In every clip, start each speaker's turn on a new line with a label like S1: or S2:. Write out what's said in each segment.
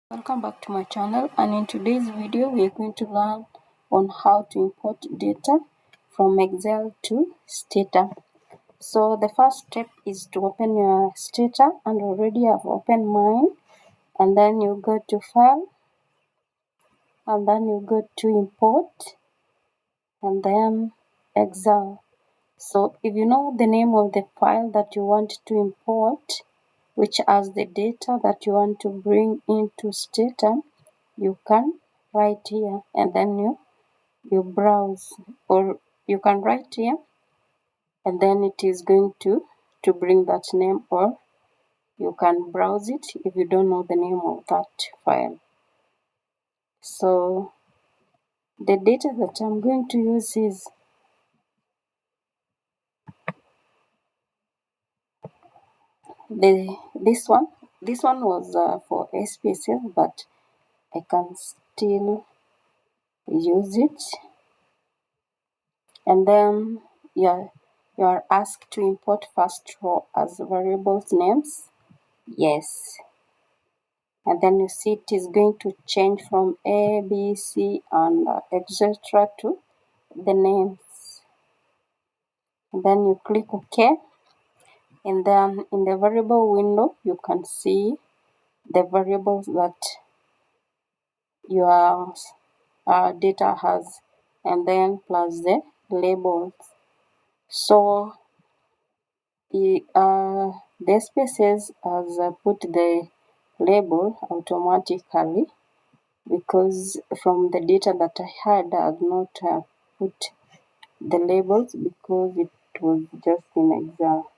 S1: Welcome back to my channel, and in today's video we are going to learn on how to import data from Excel to STATA. So the first step is to open your STATA, and already I've opened mine, and then you go to file, and then you go to import, and then Excel. So if you know the name of the file that you want to import, which has the data that you want to bring into STATA, you can write here, and then you browse, or you can write here, and then it is going to bring that name, or you can browse it if you don't know the name of that file. So the data that I'm going to use is this one. This one was for SPSS, but I can still use it. And then you are asked to import first row as variables names. Yes. And then you see it is going to change from A, B, C, and etc. to the names. And then you click OK. And then in the variable window, you can see the variables that your data has, and then plus the labels. So the spaces has put the label automatically, because from the data that I had, I had not put the labels because it was just in Excel.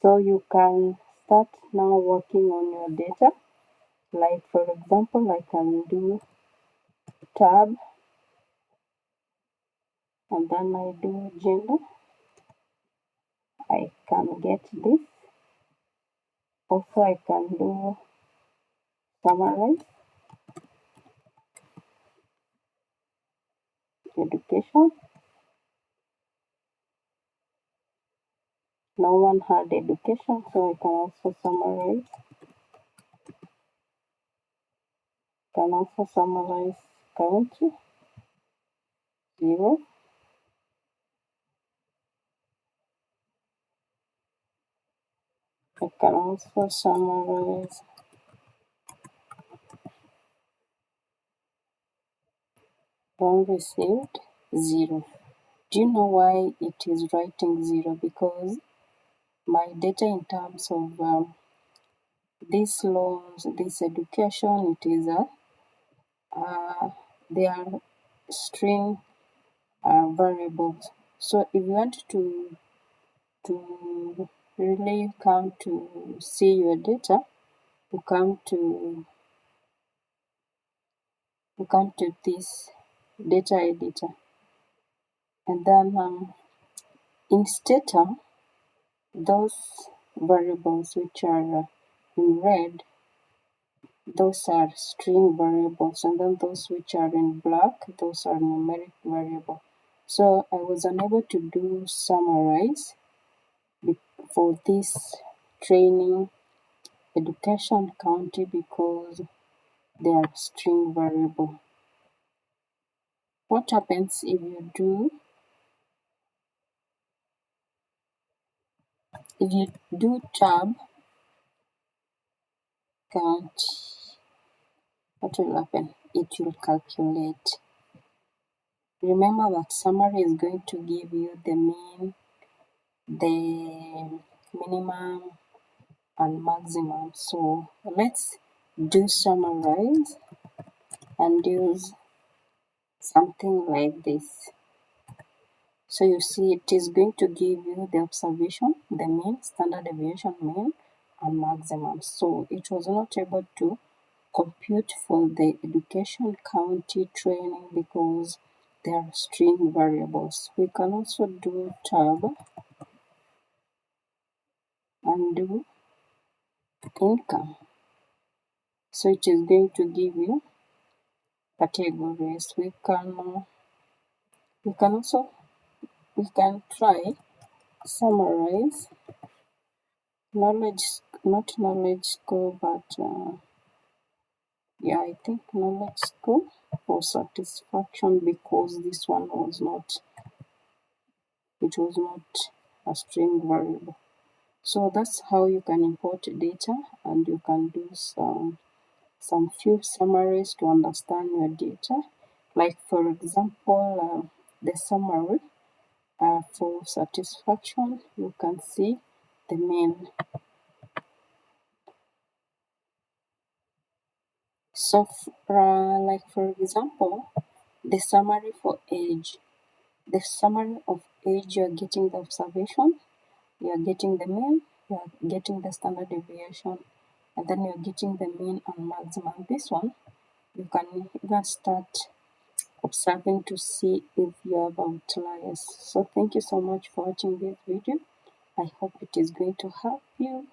S1: So you can start now working on your data. Like for example, I can do tab, and then I do gender. I can get this. Also, I can do summarize, education. No one had education, so I can also summarize. Can also summarize country, 0. I can also summarize one received, 0. Do you know why it is writing 0? Because my data in terms of these loans, this education, it is they are string variables. So if you want to really come to see your data, you come to this data editor, and then in STATA, those variables which are in red, those are string variables, and then those which are in black, those are numeric variable. So I was unable to do summarize for this training education county because they are string variable. What happens if you do tab count? What will happen? It will calculate. Remember that summary is going to give you the mean, the minimum, and maximum. So let's do summarize and use something like this. So you see it is going to give you the observation, the mean, standard deviation mean, and maximum. So it was not able to compute for the education county training because they are string variables. We can also do tab and do income. So it is going to give you categories. We can try summarize knowledge, not knowledge score, but Yeah, I think now let's go for satisfaction because this one was not, it was not a string variable. So that's how you can import data, and you can do some few summaries to understand your data. Like for example, the summary for satisfaction, you can see the main. So like for example, the summary for age. The summary of age, you are getting the observation, you are getting the mean, you are getting the standard deviation, and then you are getting the mean and maximum. This one, you can even start observing to see if you have outliers. So thank you so much for watching this video. I hope it is going to help you